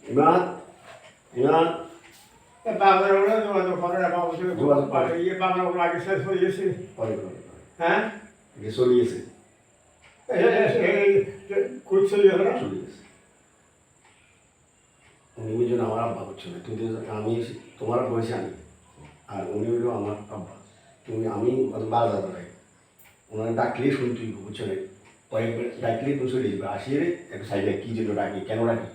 ইমান ইমান বাবার ওরা যোগাযোগ করে না বাবু থেকে যোগাযোগ করে ইয়ে বাবার ওরা আগে শেষ হয়ে গেছে পরে হ্যাঁ এটা চলিয়েছে কুচ চলে গেল না চলিয়েছে উনি বুঝলেন আমার আব্বা হচ্ছে না তুমি আমি তোমার বয়সে আমি আর উনি হইল আমার আব্বা তুমি আমি বাজার বেড়াই ওনারা ডাকলেই শুনতেই বুঝছো না কয়েকবার ডাকলেই তুমি চলে যাবে আসিয়ে রে একটু সাইডে কী জন্য ডাকি কেন ডাকি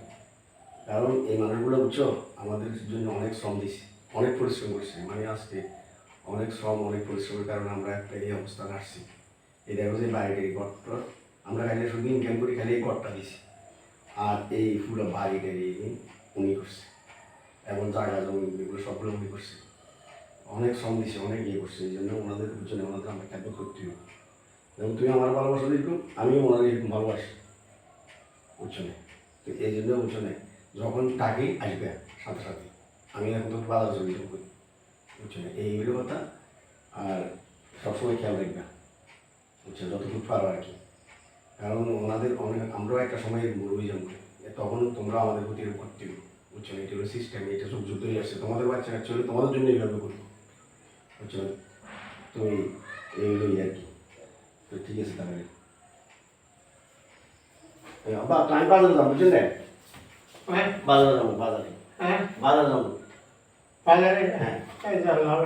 কারণ এই মানুষগুলো বুঝছো আমাদের জন্য অনেক শ্রম দিচ্ছে অনেক পরিশ্রম করছে মানে আজকে অনেক শ্রম অনেক পরিশ্রমের কারণে আমরা একটা এই অবস্থানে আসছি এই দেখো যে বাড়িটা এই ঘরটা আমরা খালি শুধু ইনকাম করি খালি এই ঘরটা দিছি আর এই পুরো বাড়িটা উনি করছে এবং জায়গা জমি এগুলো সবগুলো উনি করছে অনেক শ্রম দিচ্ছে অনেক ইয়ে করছে এই জন্য ওনাদের জন্য ওনাদের আমরা খেয়াল করতে হবে যেমন তুমি আমার ভালোবাসা দিল আমিও ওনার এরকম ভালোবাসি বুঝছো না তো এই জন্য বুঝছো না যখন টাকে আসবে সাথে সাথে আমি এখন তো বাজার জমি করি বুঝছো না এইগুলো কথা আর সবসময় খেয়াল রাখবে বুঝছো যতটুকু পারো আর কি কারণ ওনাদের অনেক আমরাও একটা সময় মরুই যাবো তখন তোমরা আমাদের প্রতি এরকম করতে হবে বুঝছো না এটা হলো সিস্টেম এটা সব যুদ্ধই আসছে তোমাদের বাচ্চা অ্যাকচুয়ালি তোমাদের জন্য এইভাবে করবো বুঝছো তো এইগুলোই আর কি তো ঠিক আছে তাহলে আবার আমি বাজারে যাবো বুঝলেন হ্যাঁ বাজারে যাবো বাজারে হ্যাঁ বাজারে যাবো বাজারে হ্যাঁ এই যাও